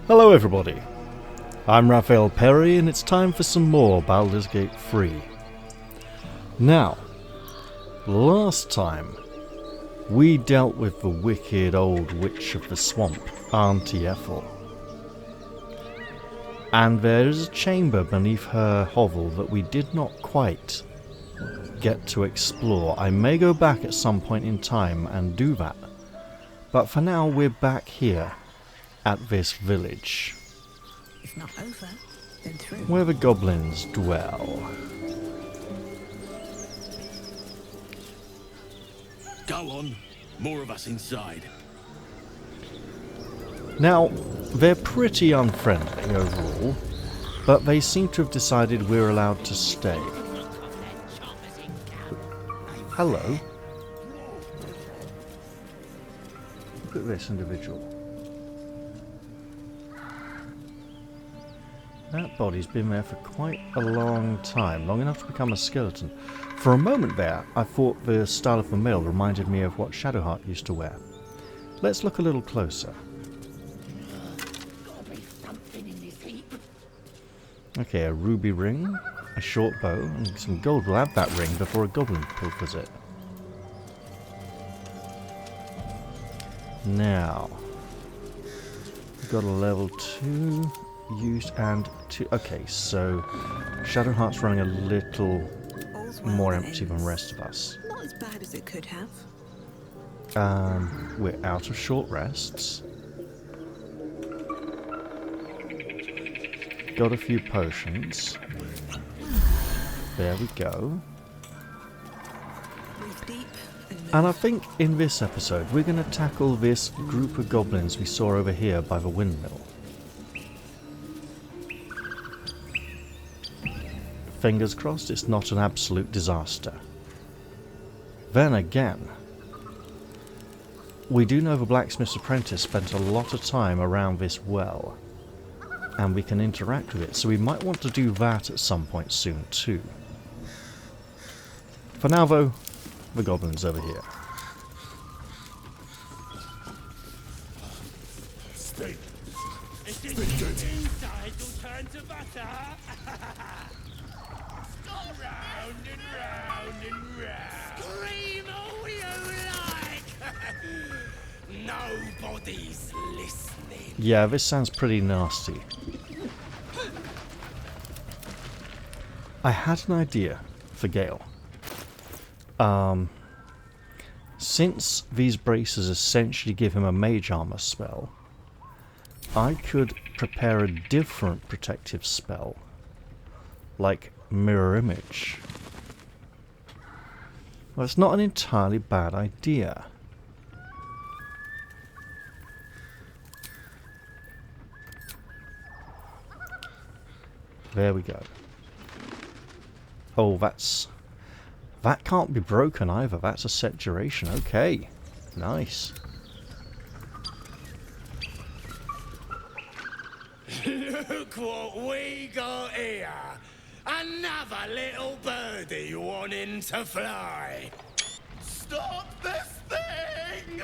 Hello everybody, I'm Raphael Perry and it's time for some more Baldur's Gate 3. Now, last time we dealt with the wicked old witch of the swamp, Auntie Ethel. And there is a chamber beneath her hovel that we did not quite get to explore. I may go back at some point in time and do that. But for now we're back here at this village. If not over, then through. Where the goblins dwell. Go on, more of us inside. Now, they're pretty unfriendly overall, but they seem to have decided we're allowed to stay. Hello. Look at this individual. That body's been there for quite a long time, long enough to become a skeleton. For a moment there, I thought the style of the mail reminded me of what Shadowheart used to wear. Let's look a little closer. Okay, a ruby ring, a short bow, and some gold. We'll have that ring before a goblin pilfers it. Now, we've got a level 2 used and 2. Okay, so Shadowheart's running a little more empty than the rest of us. Not as bad as it could have. We're out of short rests. Got a few potions. There we go. Breathe deep And I think in this episode we're going to tackle this group of goblins we saw over here by the windmill. Fingers crossed it's not an absolute disaster. Then again, we do know the blacksmith's apprentice spent a lot of time around this well, and we can interact with it, so we might want to do that at some point soon too. For now though, the goblin's over here. Stay good. Inside will turn to butter. Go round and round and round. Scream all you like. Nobody's listening. Yeah, this sounds pretty nasty. I had an idea for Gale. Since these braces essentially give him a mage armor spell, I could prepare a different protective spell, like mirror image. Well, it's not an entirely bad idea. There we go. Oh, that can't be broken either. That's a set duration. Okay. Nice. Look what we got here. Another little birdie wanting to fly. Stop this thing!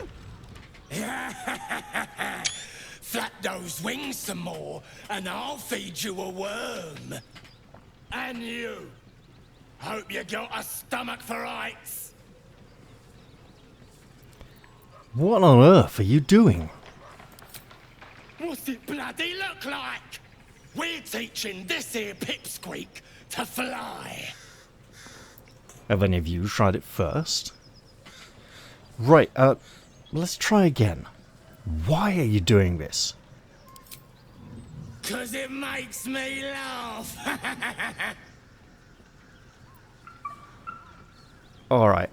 Flap those wings some more, and I'll feed you a worm. And you. Hope you got a stomach for rights. What on earth are you doing? What's it bloody look like? We're teaching this here pipsqueak to fly. Have any of you tried it first? Right, let's try again. Why are you doing this? 'Cause it makes me laugh. Alright.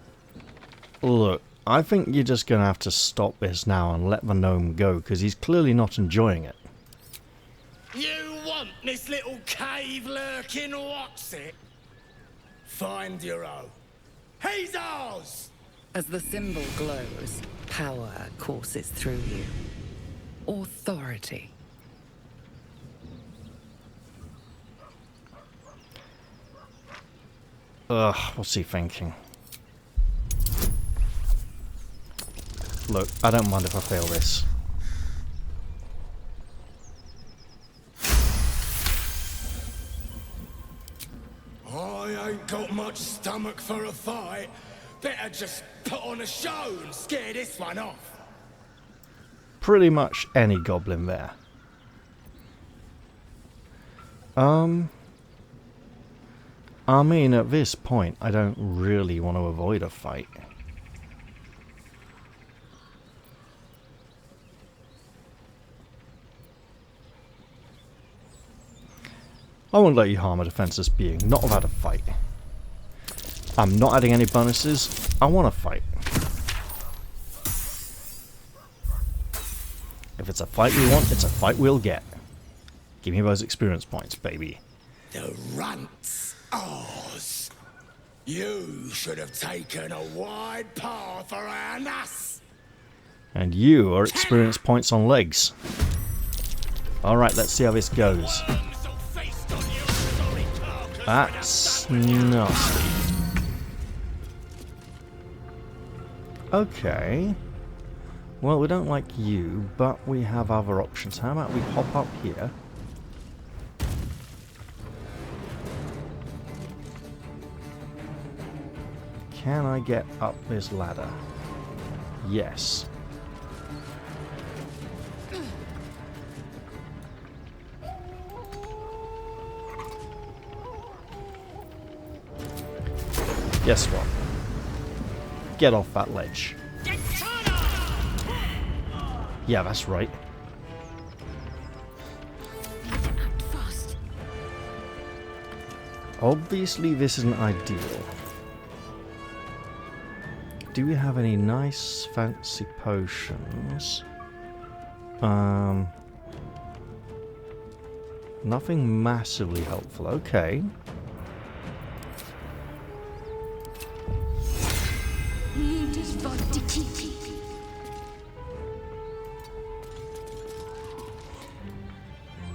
Look, I think you're just going to have to stop this now and let the gnome go, because he's clearly not enjoying it. You want this little cave lurking what's it? Find your own. He's ours! As the symbol glows, power courses through you. Authority. Ugh, what's he thinking? Look, I don't mind if I fail this. much stomach for a fight, better just put on a show and scare this one off. Pretty much any goblin there. I mean, at this point, I don't really want to avoid a fight. I won't let you harm a defenseless being, not have had a fight. I'm not adding any bonuses, I want to fight. If it's a fight we want, it's a fight we'll get. Give me those experience points, baby. The runts, ours. You should have taken a wide path around us. And you are experience points on legs. Alright, let's see how this goes. That's nasty. Okay. Well, we don't like you, but we have other options. How about we hop up here? Can I get up this ladder? Yes. Guess what? Get off that ledge. Yeah, that's right. Obviously, this isn't ideal. Do we have any nice, fancy potions? Nothing massively helpful. Okay.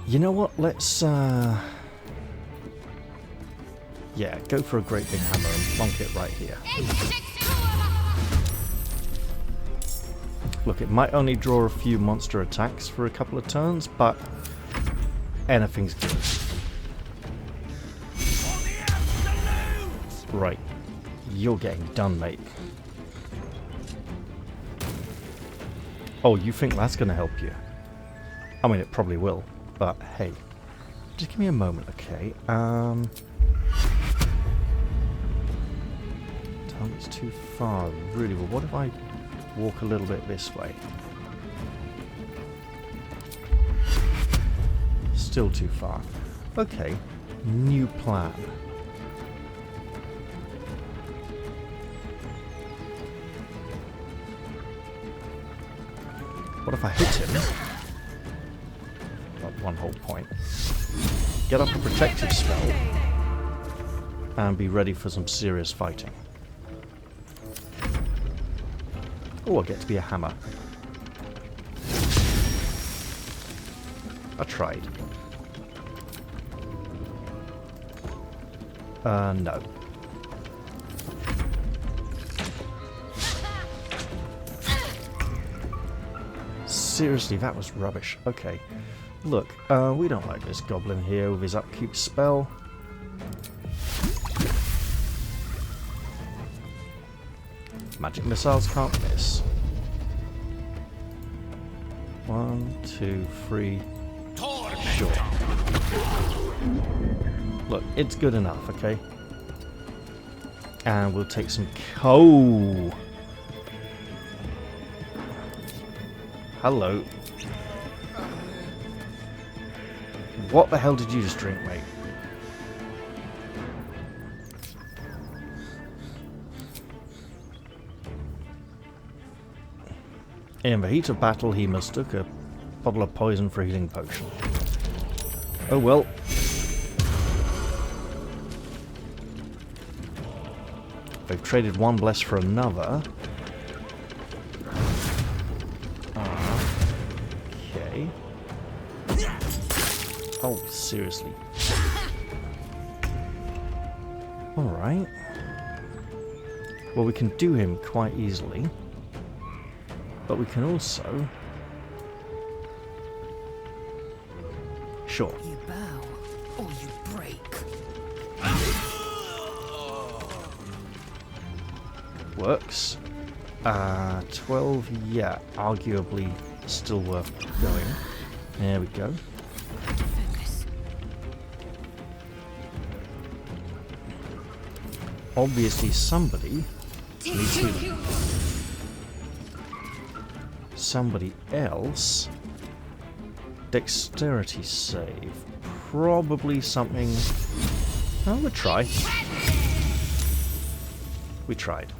You know what? Let's, yeah, go for a great big hammer and plonk it right here. Look, it might only draw a few monster attacks for a couple of turns, but anything's good. Right. You're getting done, mate. Oh, you think that's going to help you? I mean, it probably will, but hey. Just give me a moment, okay? It's too far, really. Well, what if I walk a little bit this way? Still too far. Okay, new plan. What if I hit him? Like one whole point. Get up a protective spell and be ready for some serious fighting. Oh, I get to be a hammer. I tried. No. Seriously, that was rubbish. Okay. Look, we don't like this goblin here with his upkeep spell. Magic missiles can't miss. 1, 2, 3. Sure. Look, it's good enough, okay? And we'll take some... Oh! Hello. What the hell did you just drink, mate? In the heat of battle, he mistook a bottle of poison for a healing potion. Oh well. They've traded one bless for another. Okay. Oh, seriously. Alright. Well, we can do him quite easily. But we can also... Sure. You bow, or you break. works. 12, yeah, arguably still worth going. There we go. Focus. Obviously somebody needs to... Somebody else. Dexterity save. Probably something... Oh, we'll try. We tried.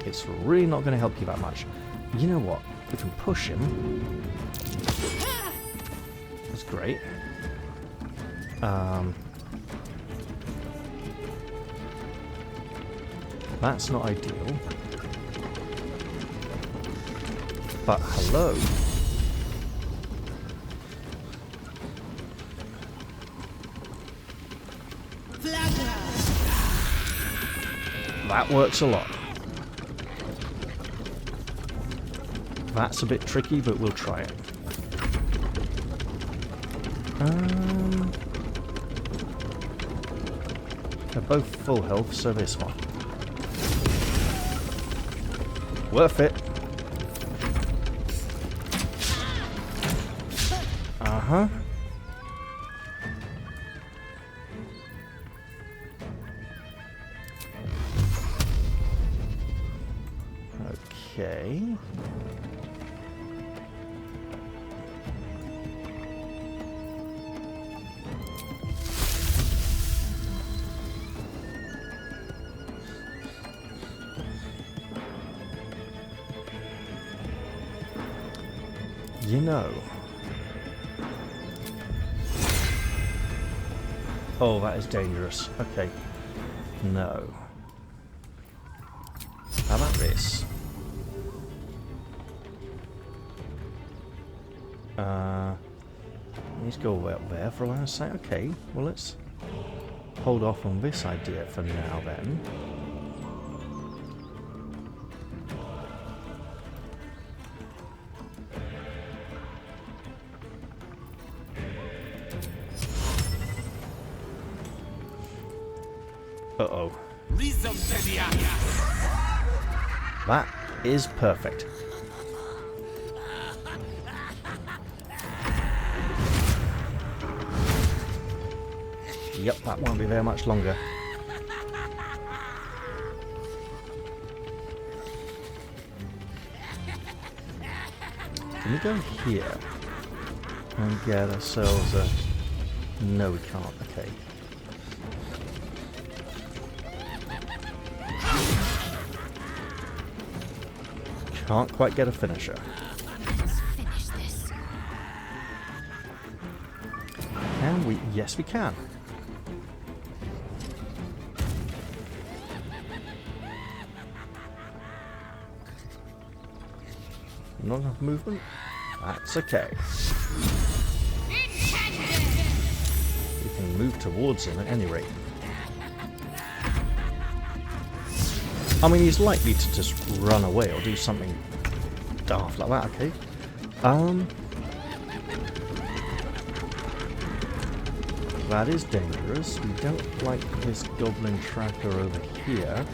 It's really not going to help you that much. You know what? We can push him. That's great. That's not ideal. But hello. That works a lot. That's a bit tricky, but we'll try it. They're both full health, so this one. Worth it. Uh-huh. Okay. You know. Oh, that is dangerous. Okay. No. How about this? Let's go way up there for a last second. Okay, well let's hold off on this idea for now then. Uh-oh. That is perfect. Yep, that won't be there much longer. Can we go here and get ourselves a... No, we can't. Okay. Can't quite get a finisher. Let's finish this. Can we? Yes, we can. Not enough movement? That's okay. We can move towards him at any rate. I mean, he's likely to just run away or do something daft like that, okay. That is dangerous. We don't like this goblin tracker over here,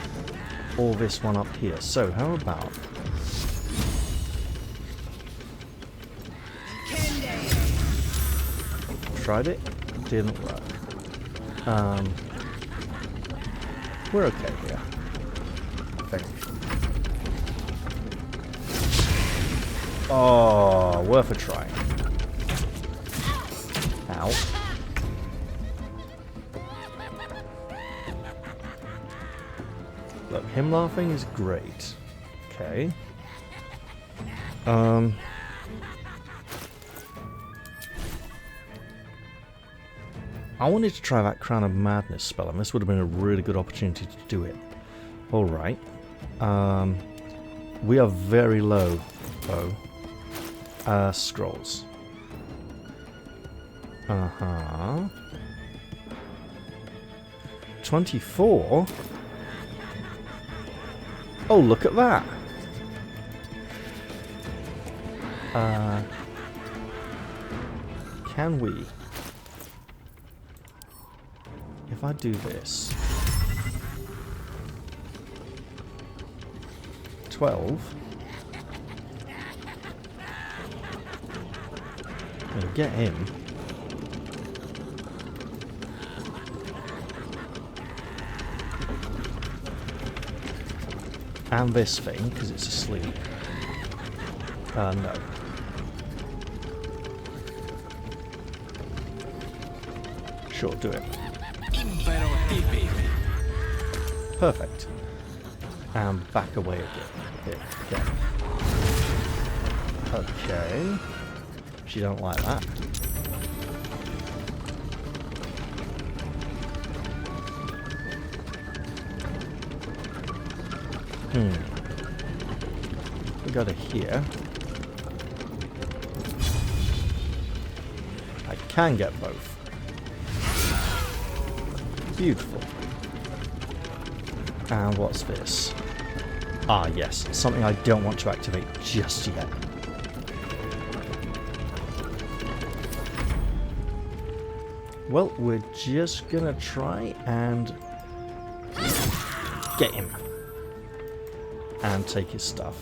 or this one up here. So, how about... Tried it, didn't work. We're okay here. I think. Oh, worth a try. Ow. Look, him laughing is great. Okay. I wanted to try that Crown of Madness spell, and this would have been a really good opportunity to do it. Alright. We are very low, though. Scrolls. Uh-huh. 24? Oh, look at that! Can we... if I do this... 12... I'm gonna get him. And this thing, because it's asleep. No. Sure, do it. Perfect. And back away again. Here, go. Okay. She don't like that. We go to here. I can get both. Beautiful. And what's this? Ah, yes. Something I don't want to activate just yet. Well, we're just gonna try and get him. And take his stuff.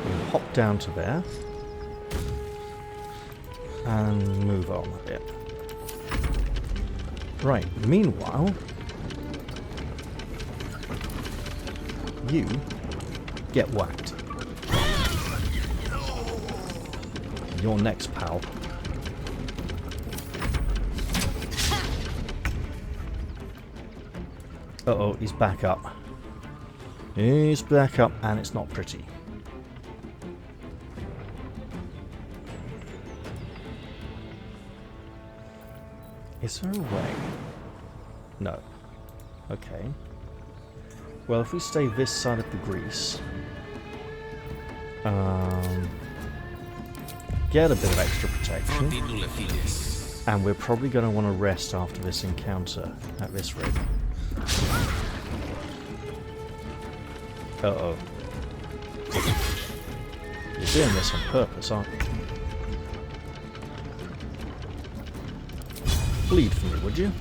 We'll hop down to there. And move on a bit. Right, meanwhile... you get whacked. You're next, pal. Uh-oh, he's back up. He's back up, and it's not pretty. Is there a way? No. Okay. Well, if we stay this side of the grease... get a bit of extra protection. And we're probably going to want to rest after this encounter at this rate. Uh-oh. You're doing this on purpose, aren't you? Bleed for me, would you?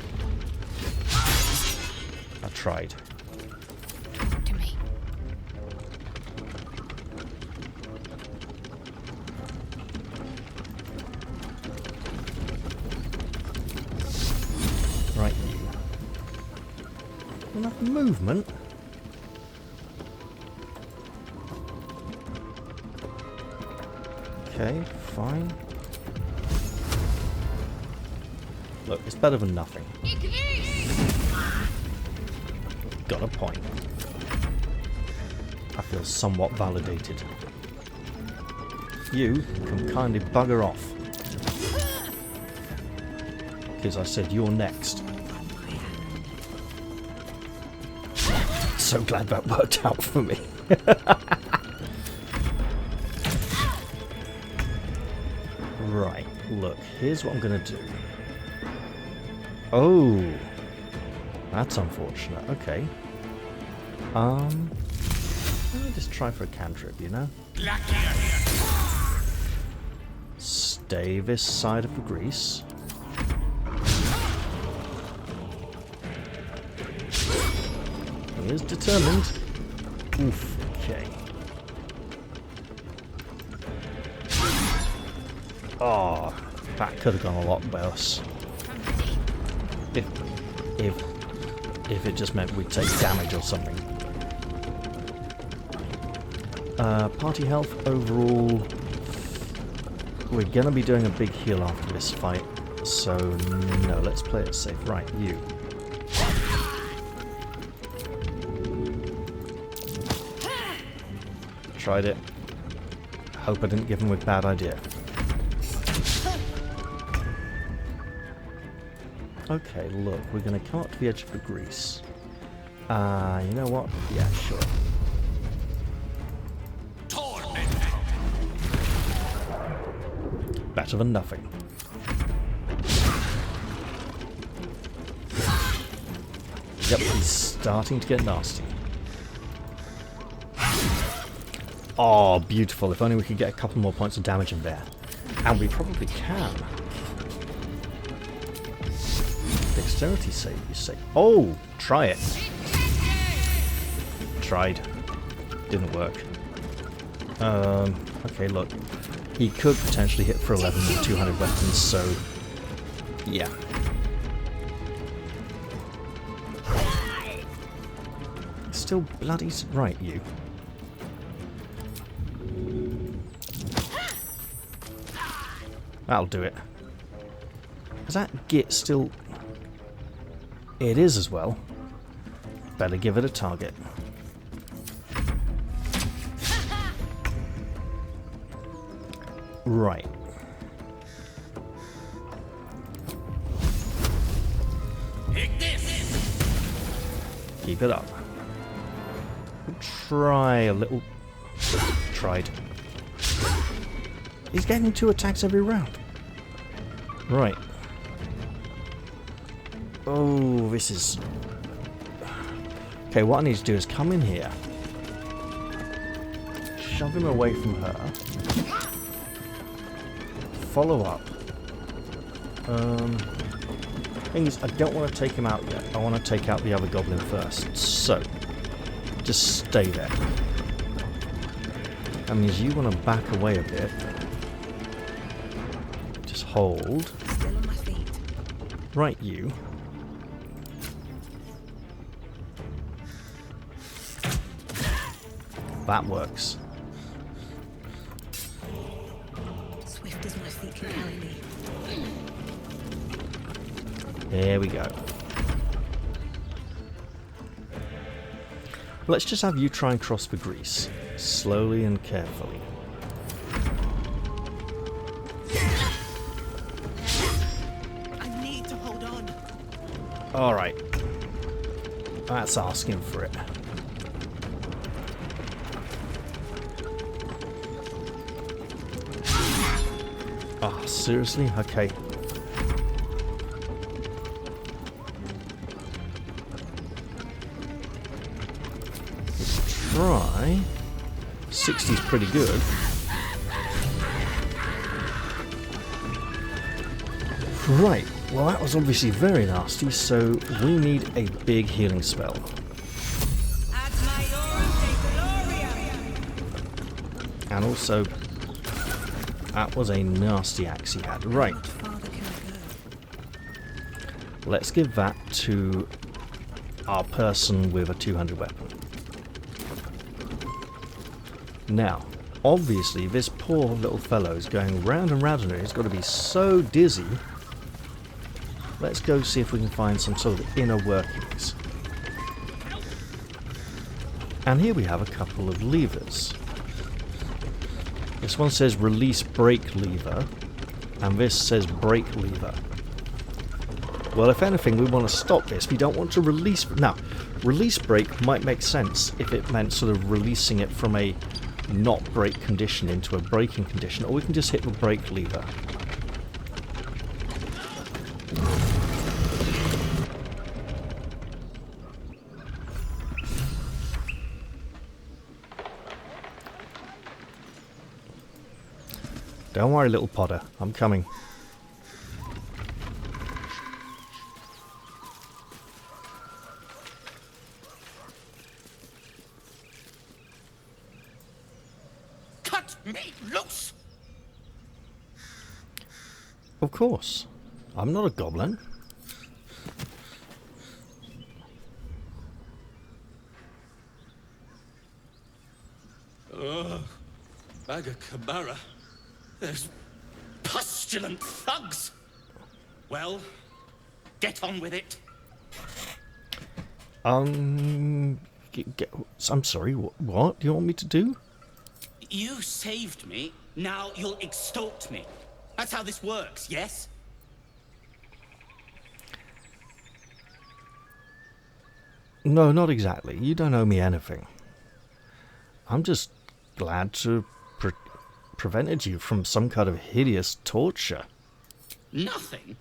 I tried. To me. Right, you. Enough movement? Okay, fine. Look, it's better than nothing. Got a point. I feel somewhat validated. You can kindly bugger off. Because I said you're next. So glad that worked out for me. Right, look, here's what I'm going to do. Oh, that's unfortunate. Okay. I'll just try for a cantrip, you know? Stay this side of the grease. He is determined. Oof, okay. Oh, that could have gone a lot worse. If it just meant we'd take damage or something. Party health overall. We're gonna be doing a big heal after this fight, so no, let's play it safe. Right, you. Tried it. Hope I didn't give him a bad idea. Okay, look, we're going to come up to the edge of the grease. You know what? Yeah, sure. Better than nothing. Yep, he's starting to get nasty. Oh, beautiful. If only we could get a couple more points of damage in there. And we probably can. Dexterity save, you say? Oh, try it. Tried. Didn't work. Okay, look. He could potentially hit for 11 with 200 weapons, so... yeah. Still bloody right, you. That'll do it. Is that Git still... It is as well. Better give it a target. Right. Keep it up. Try a little... Tried. He's getting 2 attacks every round. Right. Oh, this is... Okay, what I need to do is come in here. Shove him away from her. Follow up. Thing is, I don't want to take him out yet. I want to take out the other goblin first. So, just stay there. That means you want to back away a bit. Just hold. Still on my feet. Right, you. That works. Swift as my feet can carry me. There we go. Let's just have you try and cross the grease. Slowly and carefully. I need to hold on. Alright. That's asking for it. Ah, seriously? Okay. Let's try. 60's pretty good. Right, well that was obviously very nasty, so we need a big healing spell. And also, that was a nasty axe he had. Right. Let's give that to our person with a 200 weapon. Now, obviously, this poor little fellow is going round and round and he's got to be so dizzy. Let's go see if we can find some sort of inner workings. And here we have a couple of levers. This one says release brake lever, and this says brake lever. Well, if anything, we want to stop this. We don't want to release... Now, release brake might make sense if it meant sort of releasing it from a not brake condition into a braking condition, or we can just hit the brake lever. Don't worry, little Potter. I'm coming. Cut me loose! Of course. I'm not a goblin. Bagakabara. Those pustulant thugs! Well, get on with it. I'm sorry, what do you want me to do? You saved me, now you'll extort me. That's how this works, yes? No, not exactly. You don't owe me anything. I'm just glad to prevented you from some kind of hideous torture. Nothing?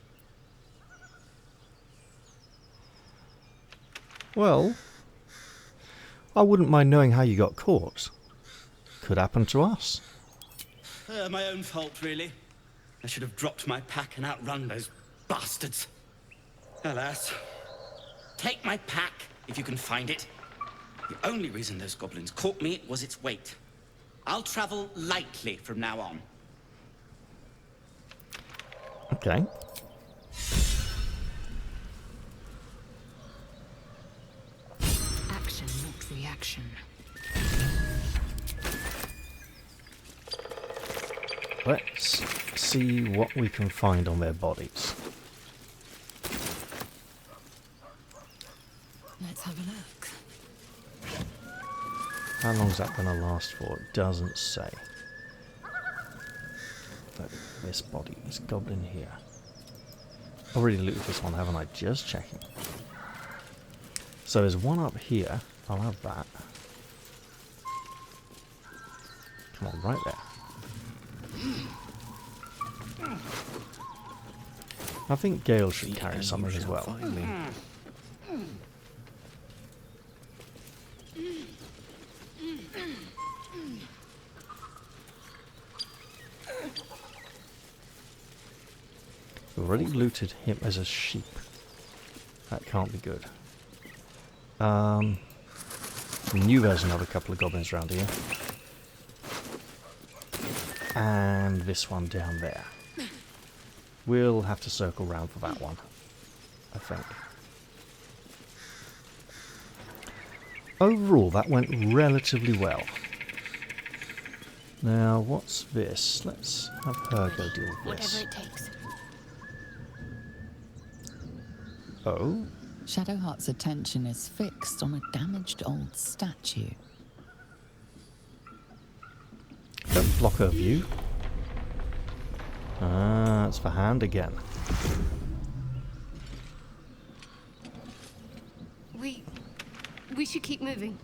Well, I wouldn't mind knowing how you got caught. Could happen to us. My own fault, really. I should have dropped my pack and outrun those bastards. Alas. Take my pack, if you can find it. The only reason those goblins caught me was its weight. I'll travel lightly from now on. Okay. Action, not reaction. Let's see what we can find on their bodies. Let's have a look. How long's that going to last for? It doesn't say. Look, this body, this goblin here. Already looted this one, haven't I? Just checking. So there's one up here. I'll have that. Come on, right there. I think Gale should carry something as well. We've already looted him as a sheep. That can't be good. We knew there's another couple of goblins around here. And this one down there. We'll have to circle round for that one, I think. Overall, that went relatively well. Now, what's this? Let's have her go deal with this. Whatever it takes. Oh, Shadowheart's attention is fixed on a damaged old statue. don't block her view. Ah, it's for hand again. We should keep moving.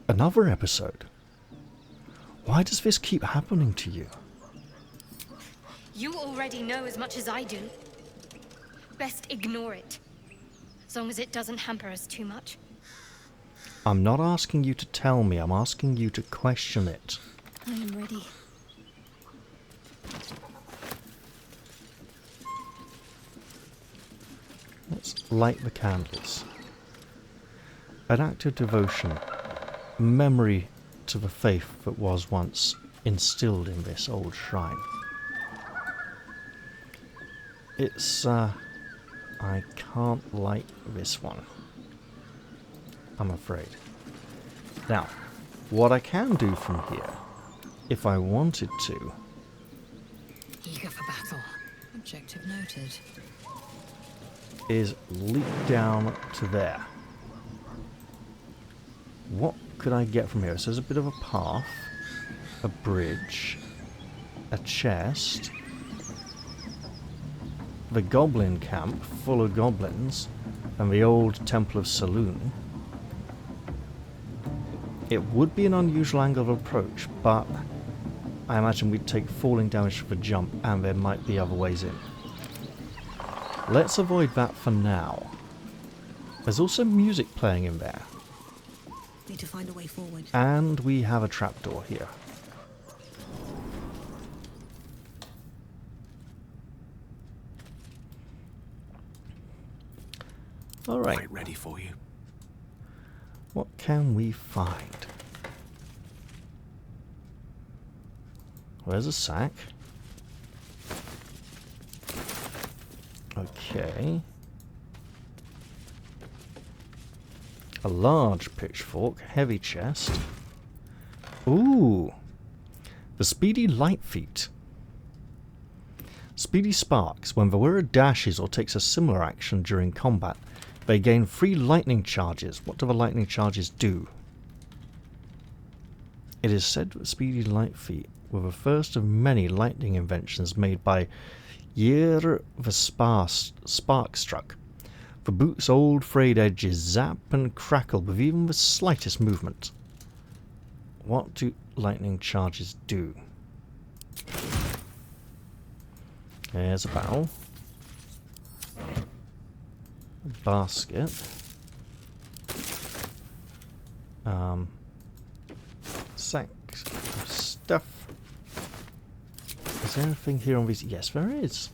Another episode. Why does this keep happening to you? You already know as much as I do. Best ignore it. As long as it doesn't hamper us too much. I'm not asking you to tell me, I'm asking you to question it. I am ready. Let's light the candles. An act of devotion, memory to the faith that was once instilled in this old shrine. It's, I can't light this one, I'm afraid. Now, what I can do from here, if I wanted to... Eager for battle. Objective noted. is leap down to there. What could I get from here? So there's a bit of a path, a bridge, a chest, the goblin camp full of goblins, and the old Temple of Saloon. It would be an unusual angle of approach, but I imagine we'd take falling damage for the jump, and there might be other ways in. Let's avoid that for now. There's also music playing in there. Need to find a way forward. And we have a trapdoor here. Alright, Quite ready for you. what can we find? Where's a sack? Okay. A large pitchfork, heavy chest. Ooh! The Speedy Light Feat. Speedy sparks. When the wearer dashes or takes a similar action during combat, they gain 3 lightning charges. What do the lightning charges do? It is said that Speedy Light Feat were the first of many lightning inventions made by Yer the Sparkstruck. The boot's old frayed edges zap and crackle with even the slightest movement. What do lightning charges do? There's a barrel. A basket. sacks of stuff. Is there anything here on these? Yes, there is.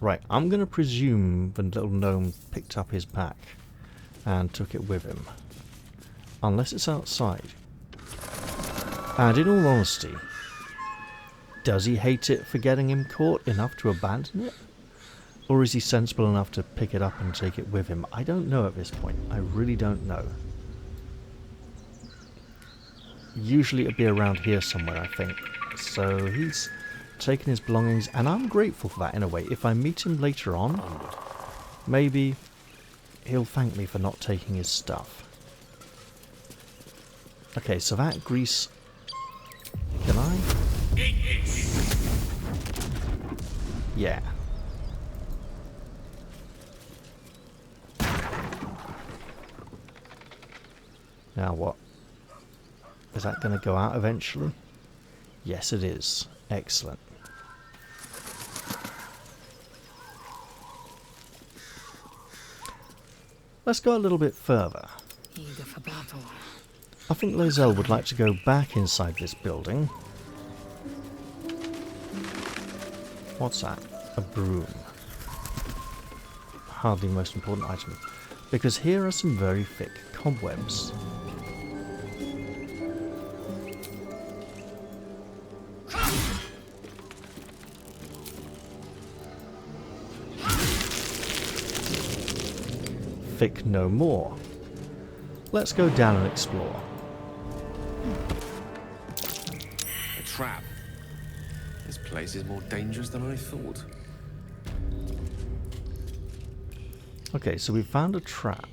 Right, I'm going to presume the little gnome picked up his pack and took it with him. Unless it's outside. And in all honesty, does he hate it for getting him caught enough to abandon it? Or is he sensible enough to pick it up and take it with him? I don't know at this point. I really don't know. Usually it'd be around here somewhere, I think. So he's taken his belongings, and I'm grateful for that in a way. If I meet him later on, maybe he'll thank me for not taking his stuff. Okay, so that grease... Can I? Yeah. Now what? Is that going to go out eventually? Yes, it is. Excellent. Let's go a little bit further. Eager for battle. I think Lozelle would like to go back inside this building. What's that? A broom. Hardly the most important item. Because here are some very thick cobwebs. Thick no more. Let's go down and explore. A trap. This place is more dangerous than I thought. Okay, so we found a trap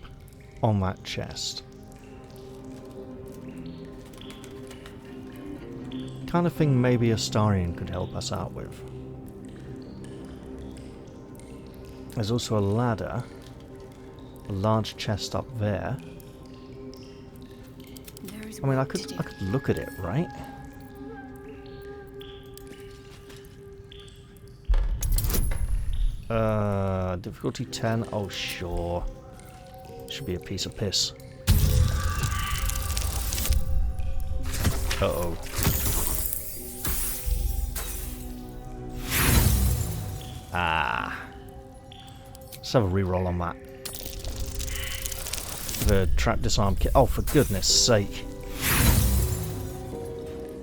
on that chest. Kind of thing maybe Astarion could help us out with. There's also a ladder. A large chest up there. I mean, I could look at it, right? Difficulty 10. Oh, sure. Should be a piece of piss. Uh-oh. Ah. Let's have a reroll on that. The trap disarm kit. Oh, for goodness sake.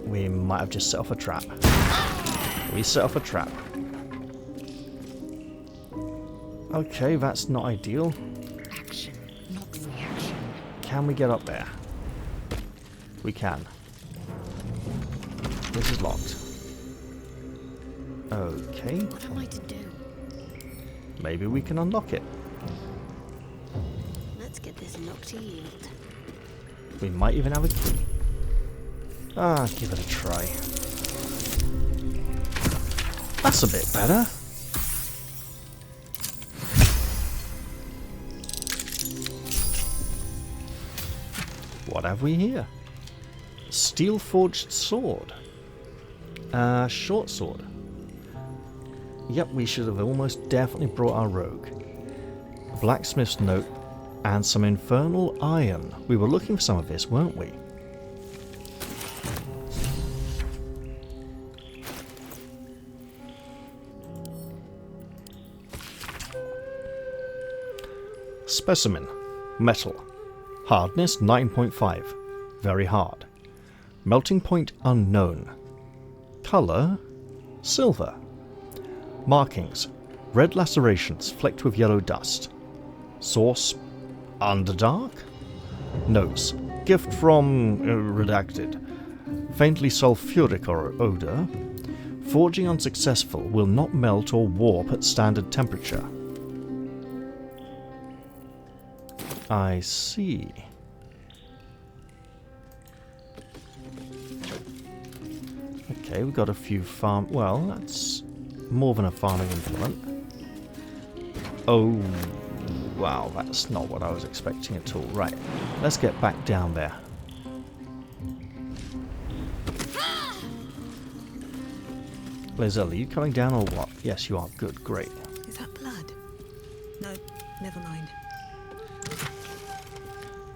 We might have just set off a trap. We set off a trap. Okay, that's not ideal. Action, not reaction. Can we get up there? We can. This is locked. Okay. What am I to do? Maybe we can unlock it. Let's get this lock to yield. We might even have a key. Ah, give it a try. That's a bit better. What have we here? Steel forged sword. Short sword. Yep, we should have almost definitely brought our rogue. A blacksmith's note and some infernal iron. We were looking for some of this, weren't we? Specimen. Metal. Hardness 9.5. Very hard. Melting point unknown. Color silver. Markings. Red lacerations flecked with yellow dust. Source Underdark. Notes. Gift from redacted. Faintly sulfuric odor. Forging unsuccessful. Will not melt or warp at standard temperature. I see. Okay, we've got a few farm... Well, that's more than a farming implement. Oh, wow, that's not what I was expecting at all. Right, let's get back down there. Lizelle, are you coming down or what? Yes, you are. Good, great. Is that blood? No, Never mind.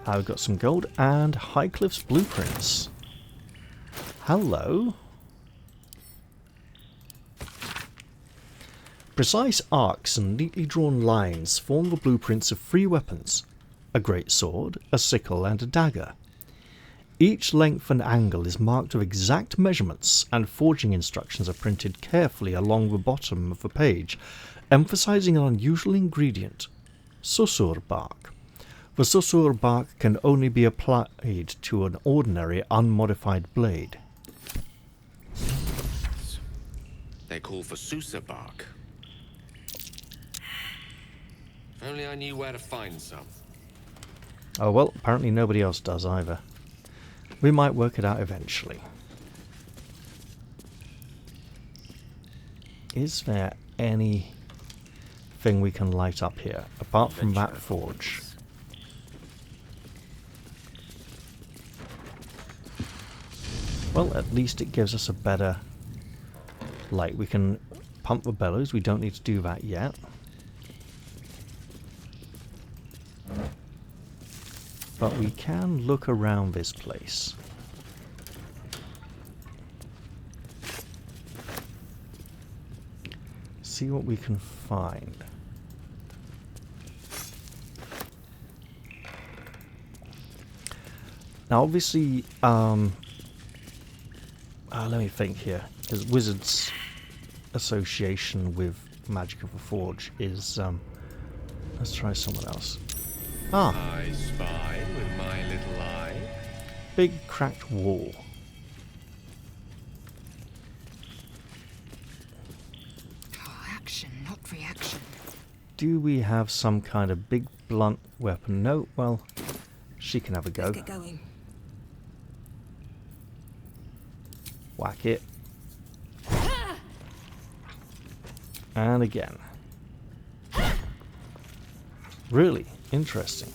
I've got some gold and Highcliff's blueprints. Hello. Precise arcs and neatly drawn lines form the blueprints of 3 weapons: a great sword, a sickle, and a dagger. Each length and angle is marked with exact measurements, and forging instructions are printed carefully along the bottom of the page, emphasizing an unusual ingredient: susur bark. The susur bark can only be applied to an ordinary unmodified blade. They call for Susa bark. If only I knew where to find some. Oh well, apparently nobody else does either. We might work it out eventually. Is there anything we can light up here, apart from that forge? Well, at least it gives us a better light. We can pump the bellows, we don't need to do that yet. But we can look around this place. See what we can find. Now obviously, let me think here, because Wizards' association with Magic of the Forge is, let's try someone else. Ah! I spy with my little eye. Big cracked wall. Oh, action, not reaction. Do we have some kind of big blunt weapon? No, well, she can have a go. Let's get going. Whack it. And again. Really interesting.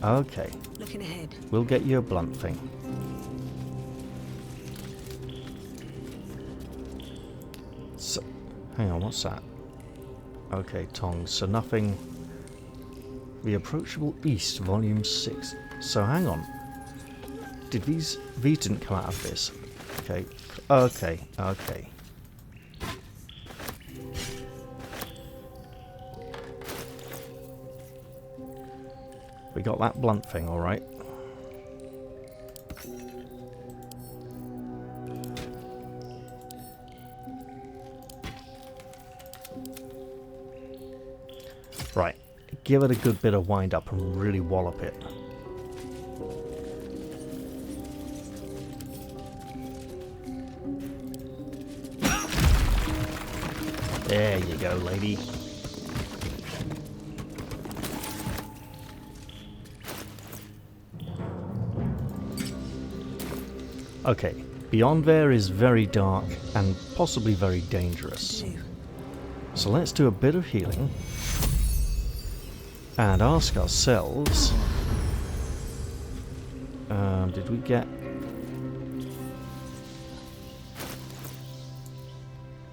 Okay, Looking ahead. we'll get you a blunt thing. So, hang on, what's that? Okay, tongs, so nothing. The Approachable East, Volume 6. So hang on. Did these didn't come out of this? Okay, okay, okay. We got that blunt thing, alright. Right, give it a good bit of wind up and really wallop it. There you go, lady. Okay, beyond there is very dark and possibly very dangerous. So let's do a bit of healing and ask ourselves, did we get...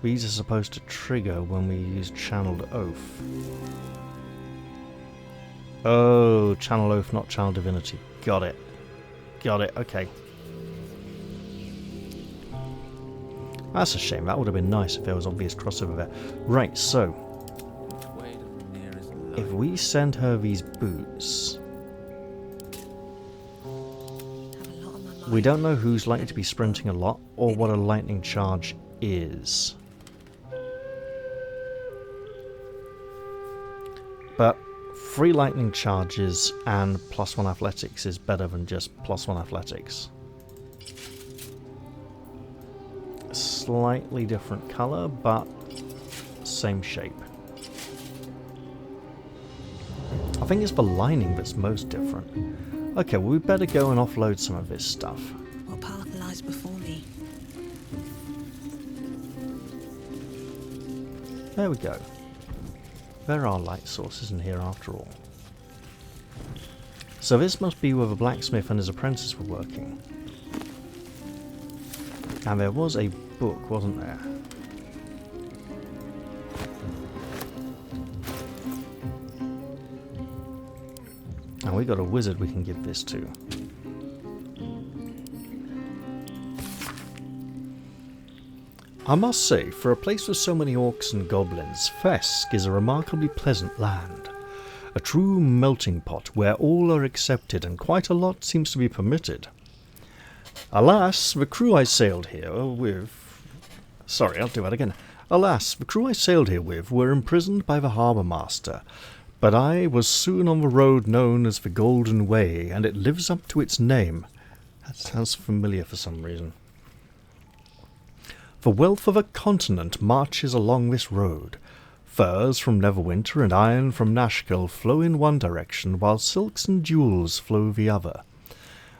These are supposed to trigger when we use Channeled Oath. Oh, Channel Oath, not Channel Divinity. Got it. Got it, okay. That's a shame. That would have been nice if there was obvious crossover there. Right, so if we send her these boots, we don't know who's likely to be sprinting a lot or what a lightning charge is. But 3 lightning charges and +1 athletics is better than just +1 athletics. Slightly different colour, but same shape. I think it's the lining that's most different. Okay, well we better go and offload some of this stuff. What path lies before me? There we go. There are light sources in here after all. So this must be where the blacksmith and his apprentice were working. And there was a book, wasn't there? And we got a wizard we can give this to. I must say, for a place with so many orcs and goblins, Fesk is a remarkably pleasant land. A true melting pot where all are accepted and quite a lot seems to be permitted. Alas, the crew I sailed here with... Sorry, I'll do that again. Alas, the crew I sailed here with were imprisoned by the harbour master, but I was soon on the road known as the Golden Way, and it lives up to its name. That sounds familiar for some reason. The wealth of a continent marches along this road. Furs from Neverwinter and iron from Nashkel flow in one direction, while silks and jewels flow the other.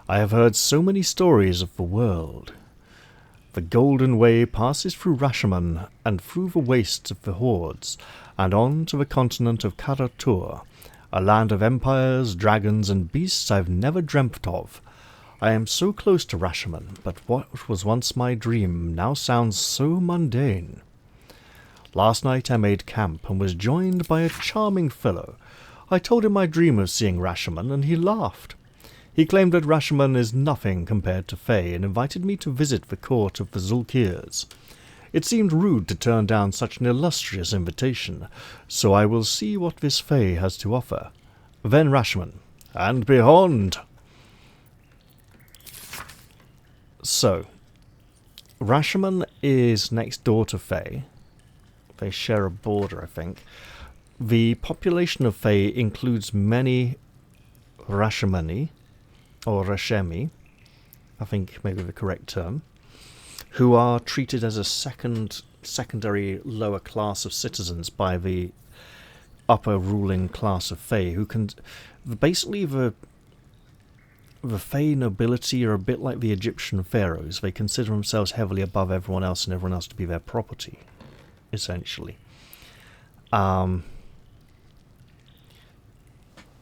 I have heard so many stories of the world. The Golden Way passes through Rashomon and through the wastes of the Hordes, and on to the continent of Karatur, a land of empires, dragons, and beasts I've never dreamt of. I am so close to Rashomon, but what was once my dream now sounds so mundane. Last night I made camp and was joined by a charming fellow. I told him my dream of seeing Rashomon, and he laughed. He claimed that Rashomon is nothing compared to Fae, and invited me to visit the court of the Zulkirs. It seemed rude to turn down such an illustrious invitation, so I will see what this Fae has to offer. Then Rashomon, and beyond! So, Rashomon is next door to Fae. They share a border, I think. The population of Fae includes many Rashomani, or Rashemi, I think maybe the correct term, who are treated as a secondary lower class of citizens by the upper ruling class of Fae, who can... Basically, the Fae nobility are a bit like the Egyptian pharaohs. They consider themselves heavily above everyone else and everyone else to be their property, essentially. Iron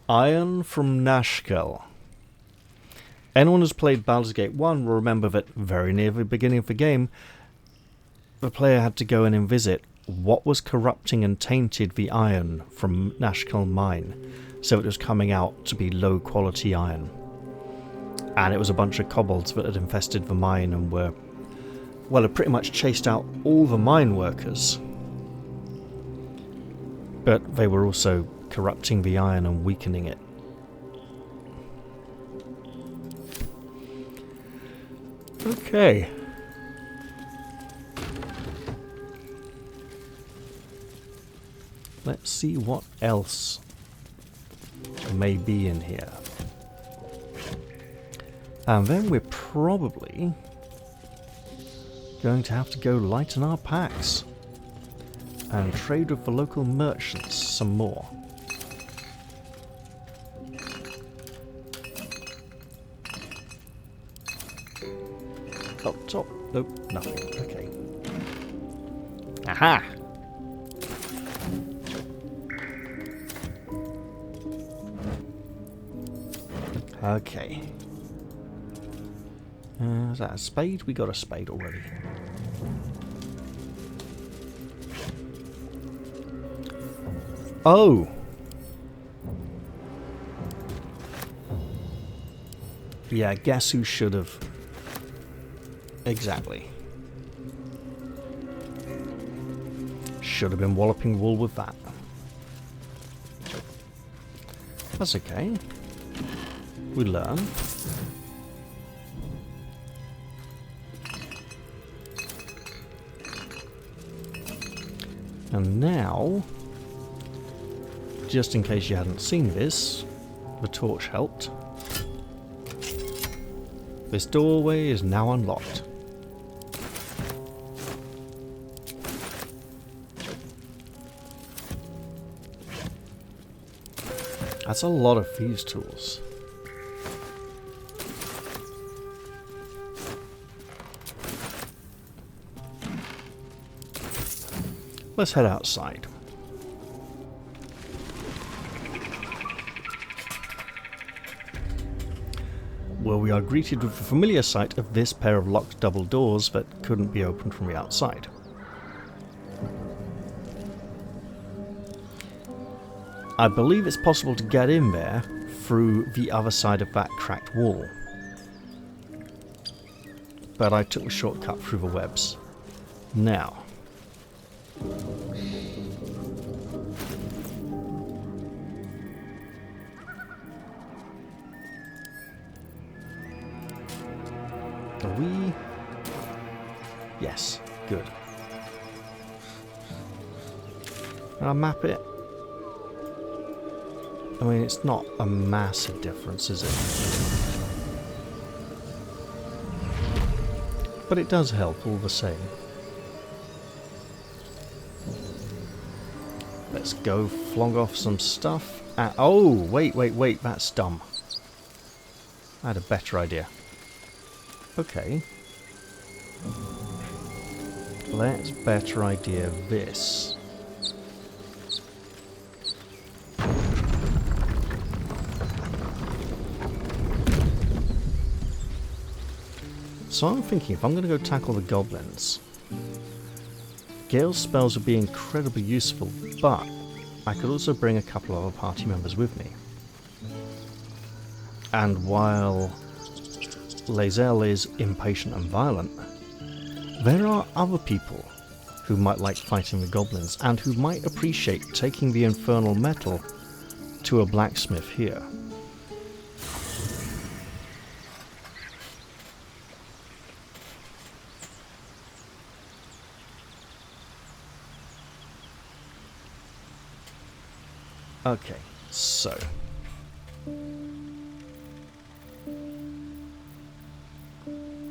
from Nashkel. Anyone who's played Baldur's Gate 1 will remember that very near the beginning of the game, the player had to go in and visit what was corrupting and tainted the iron from Nashkel Mine, so it was coming out to be low quality iron. And it was a bunch of kobolds that had infested the mine and were, well, had pretty much chased out all the mine workers. But they were also corrupting the iron and weakening it. Okay. Let's see what else may be in here. And then we're probably going to have to go lighten our packs and trade with the local merchants some more. Up top. Nope, nothing. Okay. Aha! Okay. Is that a spade? We got a spade already. Oh! Yeah, guess who should have... Exactly. Should have been walloping wool with that. That's okay. We learn. And now, just in case you hadn't seen this, the torch helped. This doorway is now unlocked. That's a lot of thieves' tools. Let's head outside. where we are greeted with the familiar sight of this pair of locked double doors that couldn't be opened from the outside. I believe it's possible to get in there through the other side of that cracked wall, but I took the shortcut through the webs. Now, are we? Yes, good. I'll map it. I mean, it's not a massive difference, is it? But it does help all the same. Let's go flog off some stuff. Oh, wait, that's dumb. I had a better idea. Okay. Let's better idea this. So I'm thinking, if I'm going to go tackle the goblins, Gale's spells would be incredibly useful, but I could also bring a couple of other party members with me. And while Lae'zel is impatient and violent, there are other people who might like fighting the goblins and who might appreciate taking the infernal metal to a blacksmith here. Okay, so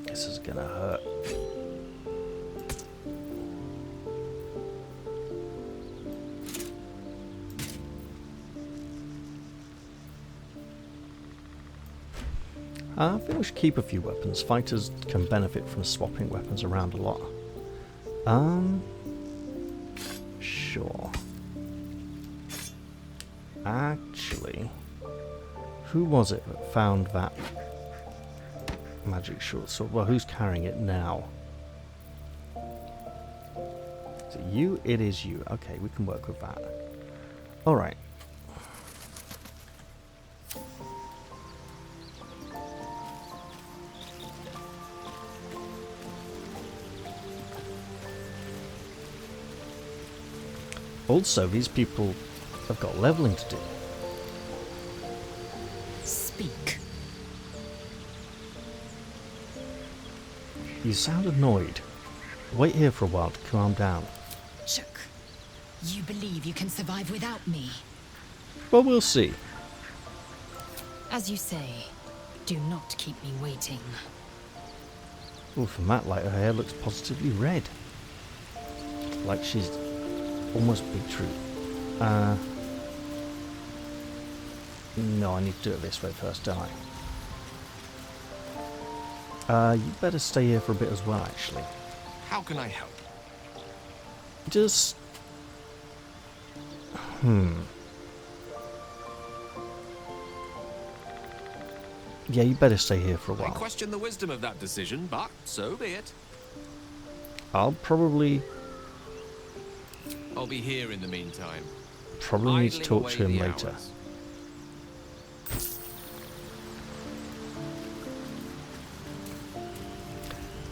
this is gonna hurt. I think we should keep a few weapons. Fighters can benefit from swapping weapons around a lot. Sure. Actually, who was it that found that magic short sword? Well, who's carrying it now? Is it you? It is you. Okay, we can work with that. Alright. Also, these people have got leveling to do. Speak. You sound annoyed. Wait here for a while to calm down. Chuck, you believe you can survive without me? Well, we'll see. As you say, do not keep me waiting. Oh, from that light, her hair looks positively red. Like she's almost beetroot. No, I need to do it this way first, don't I? You better stay here for a bit as well, actually. How can I help? Just... Yeah, you better stay here for a I while. question the wisdom of that decision, but so be it. I'll probably I'll be here in the meantime. need to idling talk away to him the later. hours.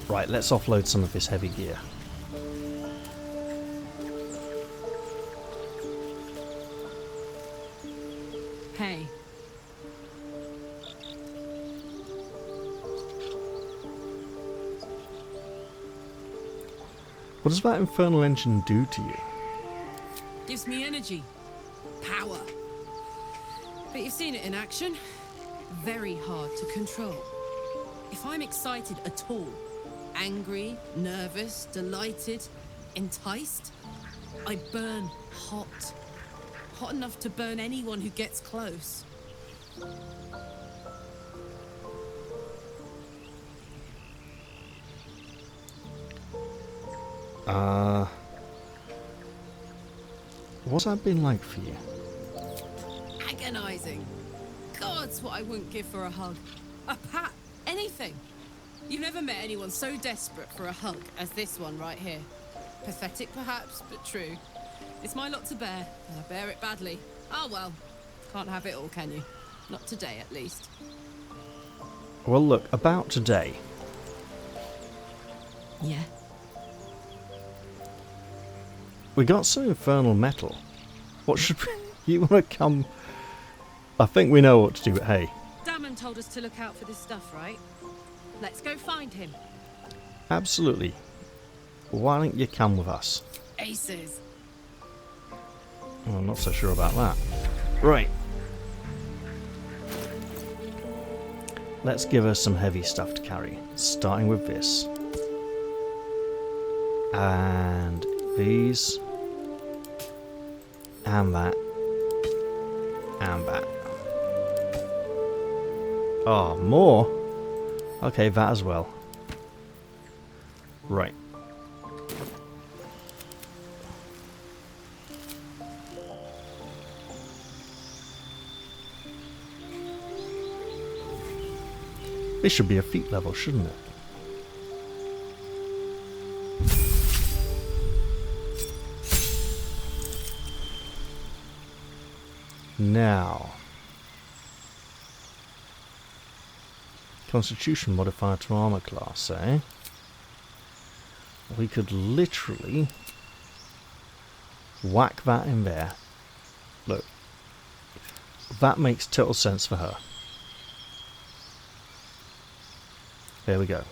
Right, let's offload some of this heavy gear. Hey. What does that infernal engine do to you? Gives me energy. Power. But you've seen it in action. Very hard to control. If I'm excited at all, angry, nervous, delighted, enticed, I burn hot. Hot enough to burn anyone who gets close. What's that been like for you? Agonizing. Gods, what I wouldn't give for a hug. A pat, anything. You've never met anyone so desperate for a hug as this one right here. Pathetic perhaps, but true. It's my lot to bear, and I bear it badly. Oh well, can't have it all, can you? Not today, at least. Well, look, about today. Yeah. We got some infernal metal. What should we... You want to come... I think we know what to do, but hey. Damon told us to look out for this stuff, right? Let's go find him. Absolutely. Why don't you come with us? Aces. Well, I'm not so sure about that. Right. Let's give her some heavy stuff to carry. Starting with this. And these. And that. And that. Oh, more? Okay, that as well. Right. This should be a feat level, shouldn't it? Now, Constitution modifier to armor class, eh? We could literally whack that in there. Look, that makes total sense for her. There we go.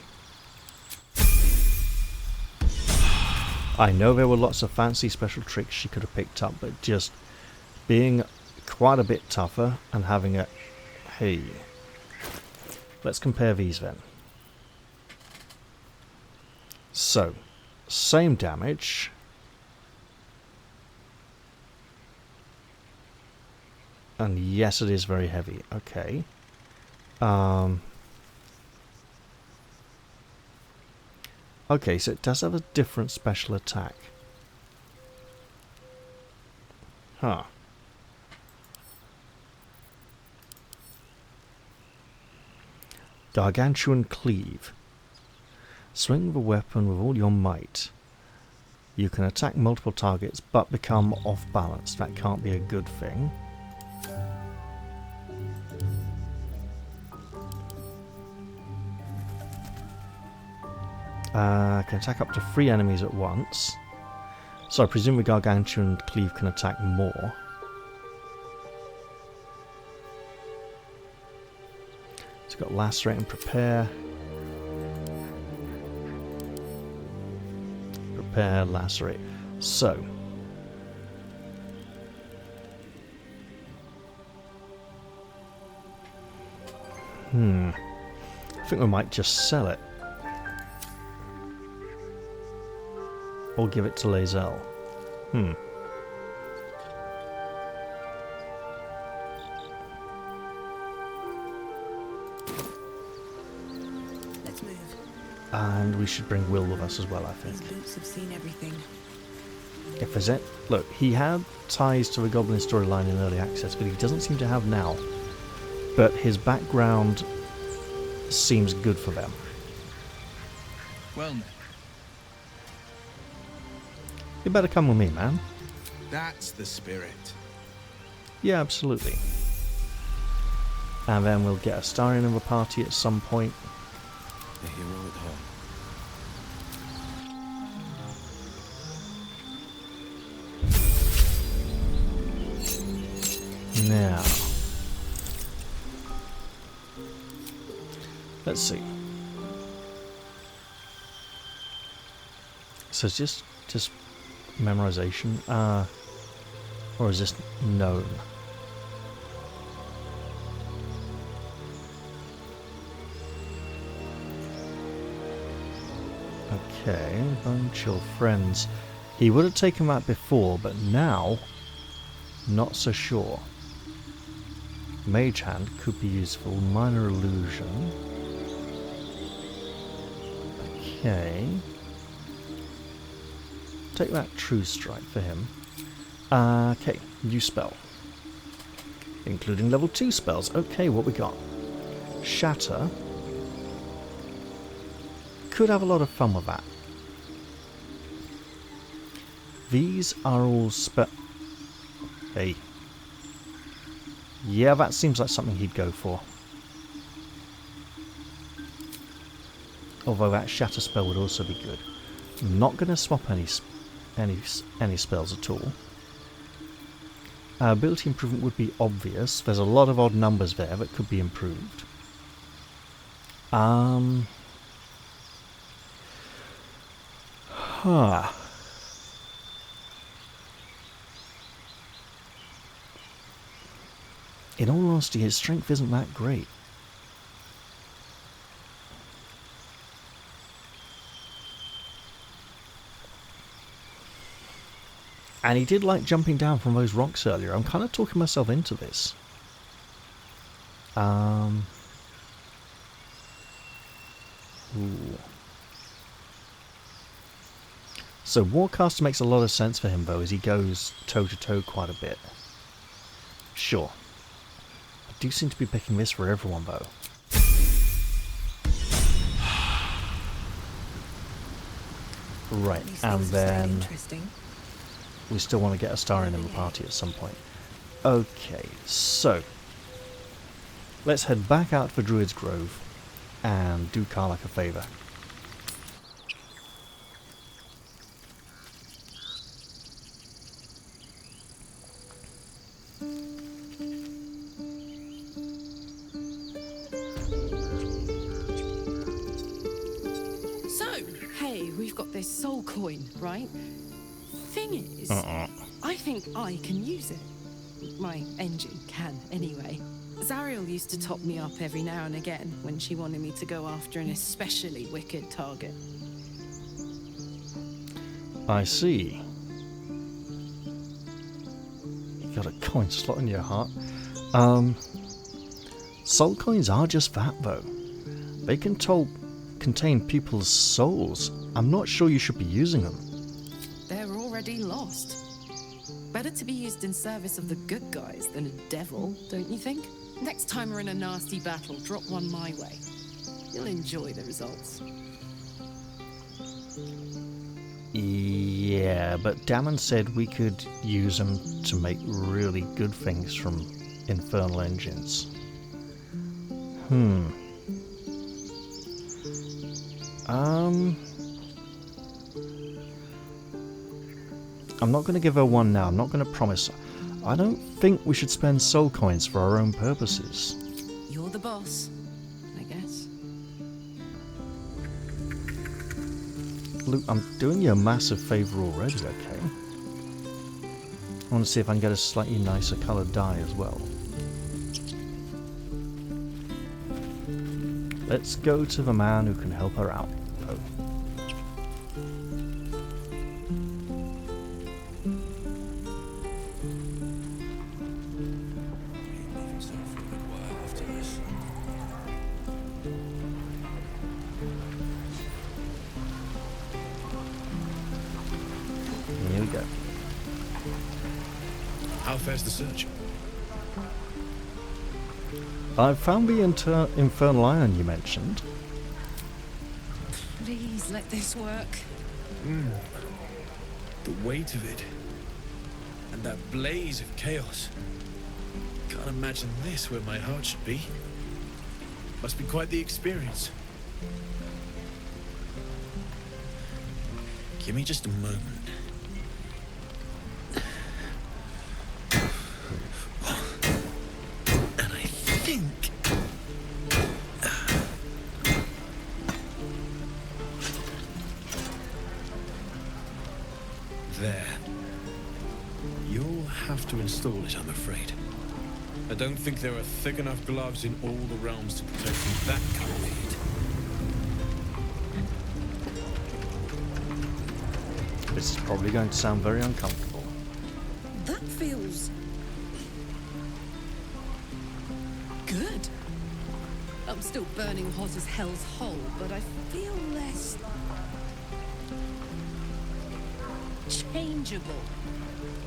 I know there were lots of fancy special tricks she could have picked up, but just being quite a bit tougher and having a... Hey. Let's compare these then. So, same damage. And yes, it is very heavy. Okay. Okay, so it does have a different special attack. Huh. Gargantuan Cleave. Swing the weapon with all your might. You can attack multiple targets but become off balance. That can't be a good thing. Can attack up to 3 enemies at once. So I presume the Gargantuan Cleave can attack more. It's got Lacerate and Prepare. Prepare, Lacerate. So. I think we might just sell it. Or give it to Lae'zel. Let's move. And we should bring Will with us as well, I think. These boots have seen everything. If there's it. Look, he had ties to the Goblin storyline in early access, but he doesn't seem to have now. But his background seems good for them. Well, You better come with me, man. that's the spirit. Yeah, absolutely. And then we'll get a Starion in the party at some point. The hero at home. Now. Let's see. So it's just memorization, or is this known? Okay, Bone Chill Friends. He would have taken that before, but now, not so sure. Mage Hand could be useful. Minor Illusion. Okay. Take that True Strike for him. Okay, new spell. Including level 2 spells. Okay, what we got? Shatter. Could have a lot of fun with that. These are all Hey. Yeah, that seems like something he'd go for. Although that shatter spell would also be good. I'm not going to swap any spells at all. Ability improvement would be obvious. There's a lot of odd numbers there that could be improved. In all honesty, his strength isn't that great. And he did like jumping down from those rocks earlier. I'm kind of talking myself into this. Ooh. So Warcaster makes a lot of sense for him though, as he goes toe-to-toe quite a bit. Sure. I do seem to be picking this for everyone though. Right, and then we still want to get a star in the party at some point. Okay, so let's head back out for Druid's Grove and do Karlach a favour. We've got this soul coin, right? Thing is, I think I can use it. My engine can, anyway. Zariel used to top me up every now and again when she wanted me to go after an especially wicked target. I see. You got a coin slot in your heart. Soul coins are just that, though. They can contain people's souls. I'm not sure you should be using them. They're already lost. Better to be used in service of the good guys than a devil, don't you think? Next time we're in a nasty battle, drop one my way. You'll enjoy the results. Yeah, but Damon said we could use them to make really good things from infernal engines. I'm not going to give her one now. I'm not going to promise. I don't think we should spend soul coins for our own purposes. You're the boss, I guess. Luke, I'm doing you a massive favour already, okay? I want to see if I can get a slightly nicer coloured dye as well. Let's go to the man who can help her out, though. Here we go. How fares the search? I found the infernal iron you mentioned. Please let this work. The weight of it. And that blaze of chaos. Can't imagine this where my heart should be. Must be quite the experience. Give me just a moment. And I think... There. You'll have to install it, I'm afraid. I don't think there are thick enough gloves in all the realms to protect from that kind of heat. This is probably going to sound very uncomfortable. That feels... good. I'm still burning hot as hell's hole, but I feel less... changeable.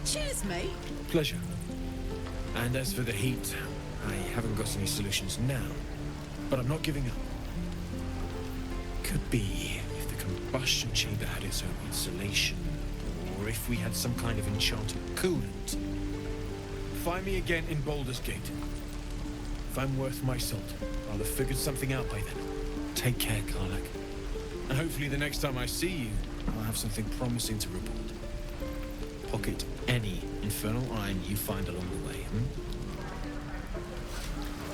Cheers, mate. Pleasure. And as for the heat, I haven't got any solutions now. But I'm not giving up. Could be if the combustion chamber had its own insulation, or if we had some kind of enchanted coolant. Find me again in Baldur's Gate. If I'm worth my salt, I'll have figured something out by then. Take care, Karlak. And hopefully the next time I see you, I'll have something promising to report. Pocket any infernal iron you find along the way,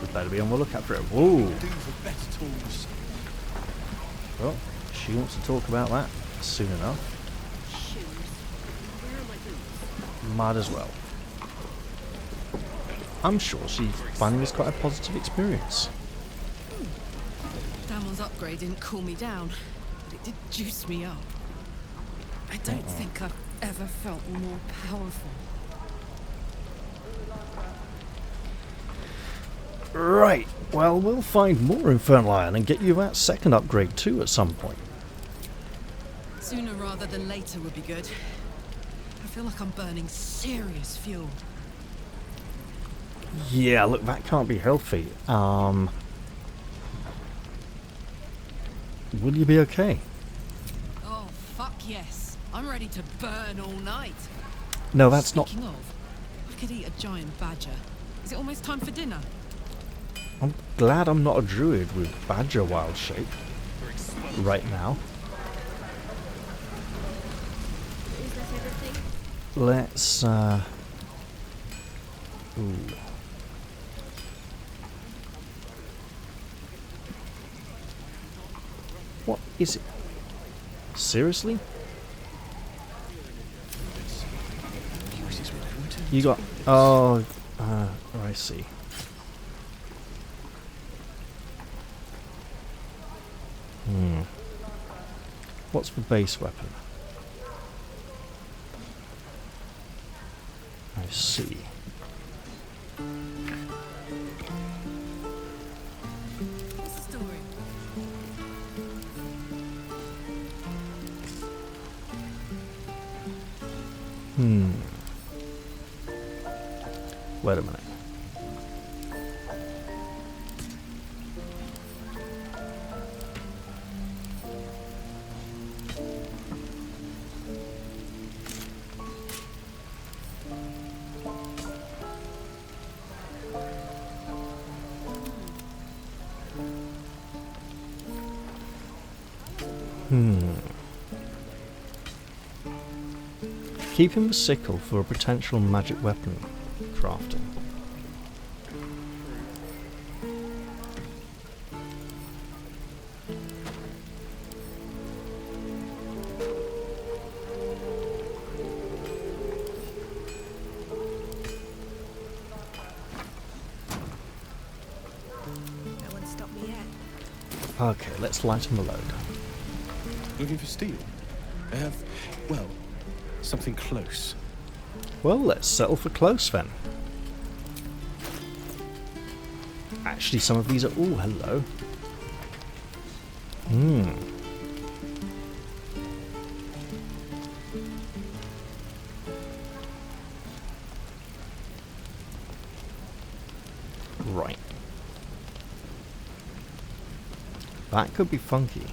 We better be on the lookout for it. Whoa! Do for better tools. Well, she wants to talk about that soon enough. Might as well. I'm sure she's finding this quite a positive experience. Damon's upgrade didn't cool me down, but it did juice me up. I don't think I've ever felt more powerful. Right, well, we'll find more Infernal Iron and get you that second upgrade too at some point. Sooner rather than later would be good. I feel like I'm burning serious fuel. Yeah, look, that can't be healthy. Will you be okay? Oh, fuck yes. I'm ready to burn all night. No, that's not... Speaking of, I could eat a giant badger. Is it almost time for dinner? I'm glad I'm not a druid with badger wild shape right now. Let's, ooh. What is it? Seriously? You got... Oh, I see. What's the base weapon? I see. What's the story? Wait a minute. Keeping the sickle for a potential magic weapon crafting. No one stopped me yet. Okay, let's lighten the load. Looking for steel? I have, well, something close. Well, let's settle for close then. Actually, some of these are... Oh, hello. Right. That could be funky.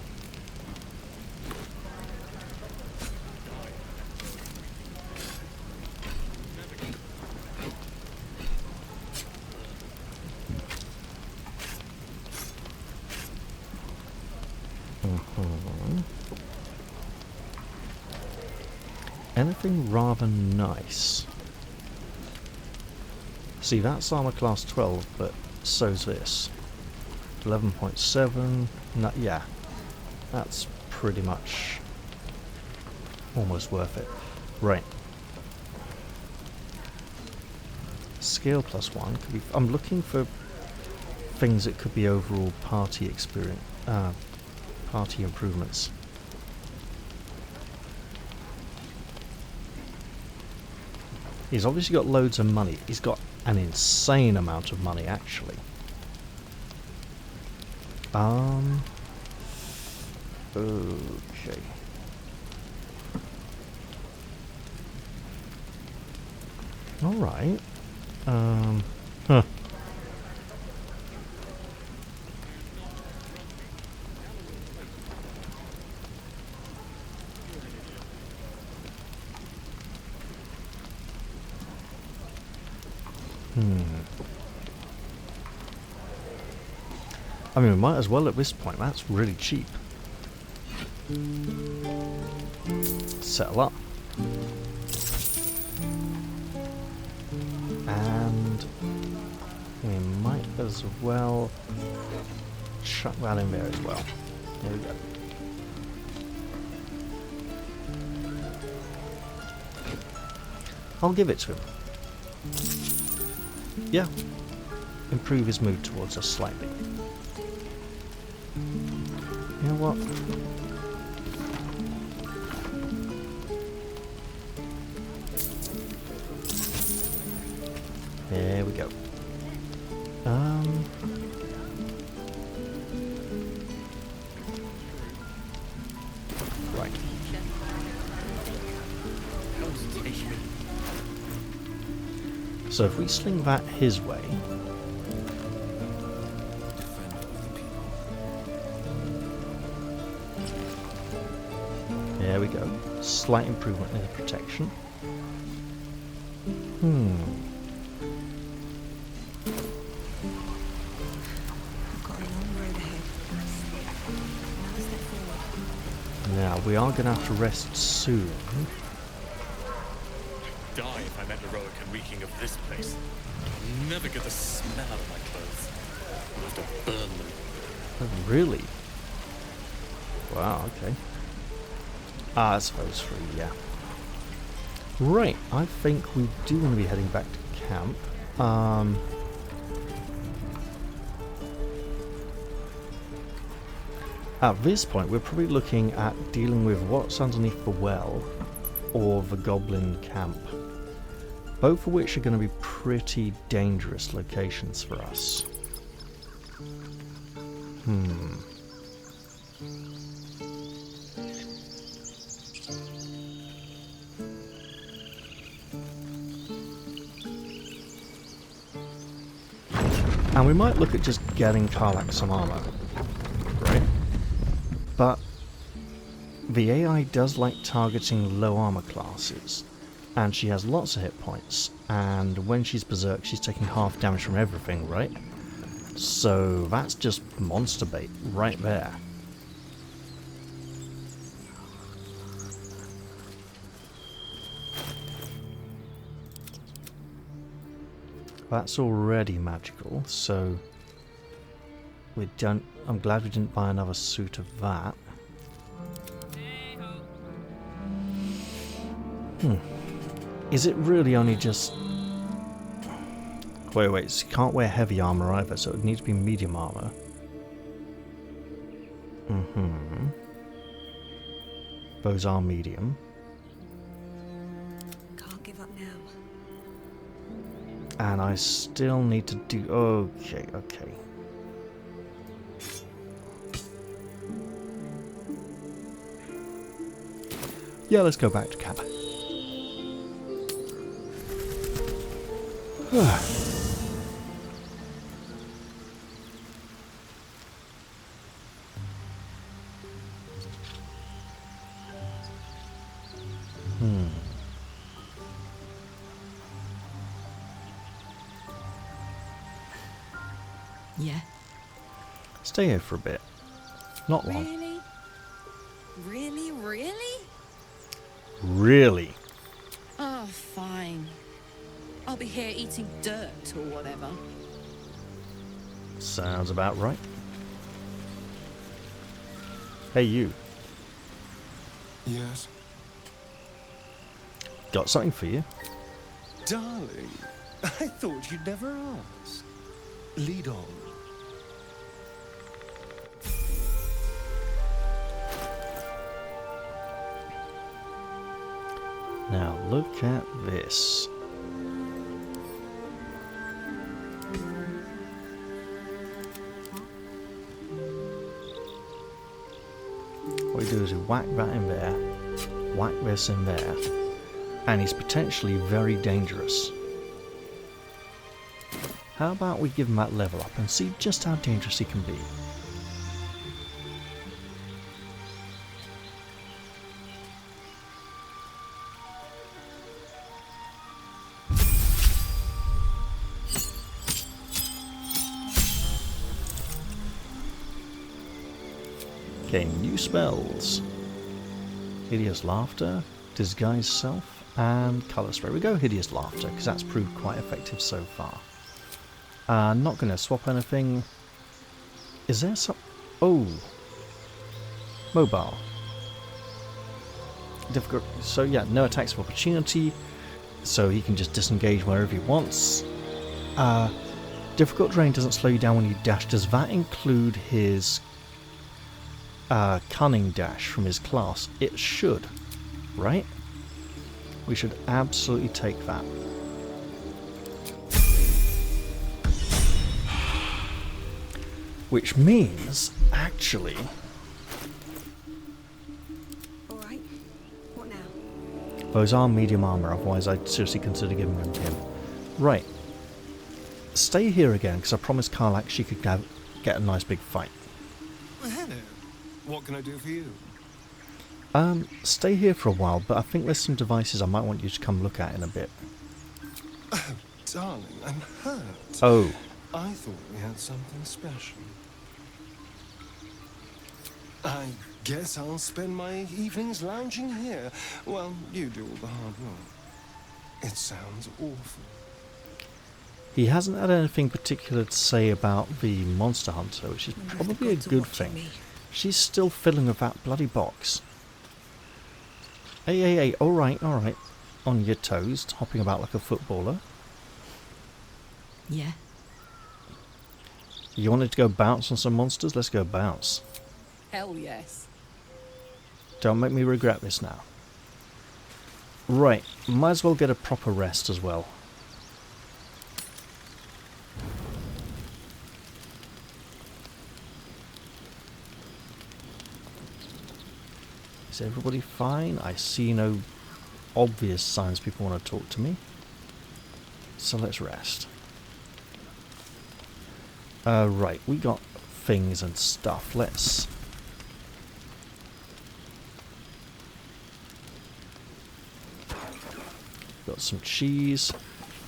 Anything rather nice. See, that's armor class 12, but so's this. 11.7. No, yeah, that's pretty much almost worth it. Right. Skill +1 could be. I'm looking for things that could be overall party experience, party improvements. He's obviously got loads of money. He's got an insane amount of money, actually. Okay. Alright. Huh. I mean, we might as well at this point. That's really cheap. Settle up. And we might as well chuck that in there as well. There we go. I'll give it to him. Yeah. Improve his mood towards us slightly. You know what? There we go. Right. So if we sling that his way, there we go. Slight improvement in the protection. Now we are going to have to rest soon. Die if I met heroic and reeking of this place. I'll never get the smell out of my clothes. I'll have to burn them. Oh, really? Wow, okay. I suppose free, yeah. Right, I think we do want to be heading back to camp. At this point, we're probably looking at dealing with what's underneath the well or the goblin camp. Both of which are going to be pretty dangerous locations for us. And we might look at just getting Karlach some armor, right? But the AI does like targeting low armor classes, and she has lots of hit points, and when she's berserk she's taking half damage from everything, right? So that's just monster bait right there. That's already magical, so we don't. I'm glad we didn't buy another suit of that. Is it really only just... Wait, so you can't wear heavy armor either, so it would need to be medium armor. Those are medium. Can't give up now. And I still need to do... Okay. Yeah, let's go back to camp. Yeah. Stay here for a bit. Not long. Really? Really? Really? Really? Oh, fine. I'll be here eating dirt or whatever. Sounds about right. Hey, you. Yes? Got something for you. Darling, I thought you'd never ask. Lead on. Now look at this. What we do is we whack that in there, whack this in there, and he's potentially very dangerous. How about we give him that level up and see just how dangerous he can be? Okay, new spells. Hideous Laughter, Disguise Self, and Colour Spray. We go Hideous Laughter, because that's proved quite effective so far. Not going to swap anything. Is there some... Oh! Mobile. Difficult. So yeah, no attacks of opportunity, so he can just disengage wherever he wants. Difficult terrain doesn't slow you down when you dash. Does that include his cunning dash from his class? It should, right? We should absolutely take that. Which means, actually... Alright, what now? Those are medium armor, otherwise I'd seriously consider giving them to him. Right. Stay here again, because I promised Karlak she could get a nice big fight. Well, hello. What can I do for you? Stay here for a while, but I think there's some devices I might want you to come look at in a bit. Oh, darling, I'm hurt. Oh. I thought we had something special. I guess I'll spend my evenings lounging here while you do all the hard work. It sounds awful. He hasn't had anything particular to say about the Monster Hunter, which is probably a good thing. She's still fiddling with that bloody box. Hey, alright. On your toes, hopping about like a footballer. Yeah. You wanted to go bounce on some monsters? Let's go bounce. Hell yes. Don't make me regret this now. Right, might as well get a proper rest as well. Is everybody fine? I see no obvious signs people want to talk to me. So let's rest. Right, we got things and stuff. Let's... Got some cheese,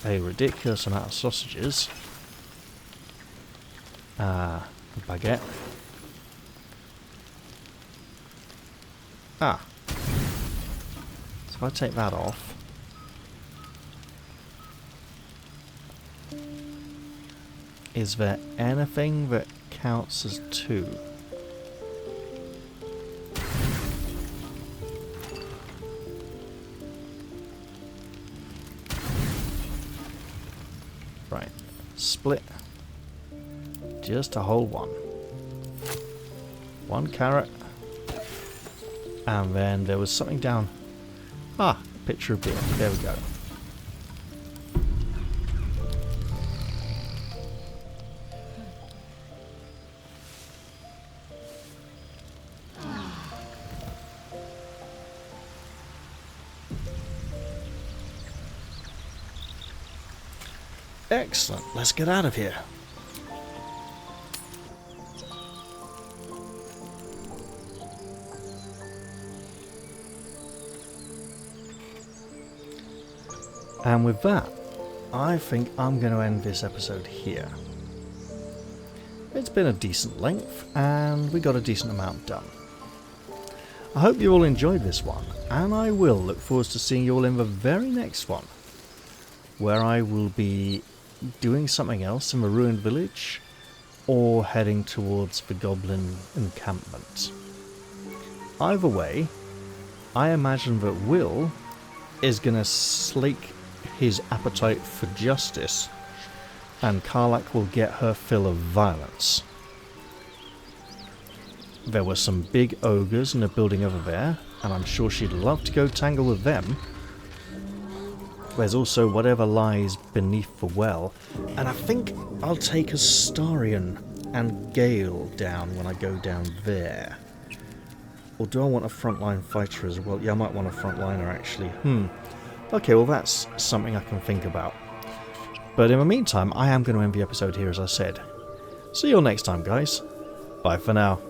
a ridiculous amount of sausages, a baguette. So if I take that off, is there anything that counts as 2? Right, split. Just a whole one. 1 carrot. And then there was something down. A pitcher of beer. There we go. Excellent. Let's get out of here. And with that, I think I'm going to end this episode here. It's been a decent length, and we got a decent amount done. I hope you all enjoyed this one, and I will look forward to seeing you all in the very next one, where I will be doing something else in the ruined village, or heading towards the goblin encampment. Either way, I imagine that Will is going to slake his appetite for justice, and Karlak will get her fill of violence. There were some big ogres in a building over there, and I'm sure she'd love to go tangle with them. There's also whatever lies beneath the well, and I think I'll take Astarion and Gale down when I go down there. Or do I want a frontline fighter as well? Yeah, I might want a frontliner actually. Okay, well that's something I can think about. But in the meantime, I am going to end the episode here as I said. See you all next time, guys. Bye for now.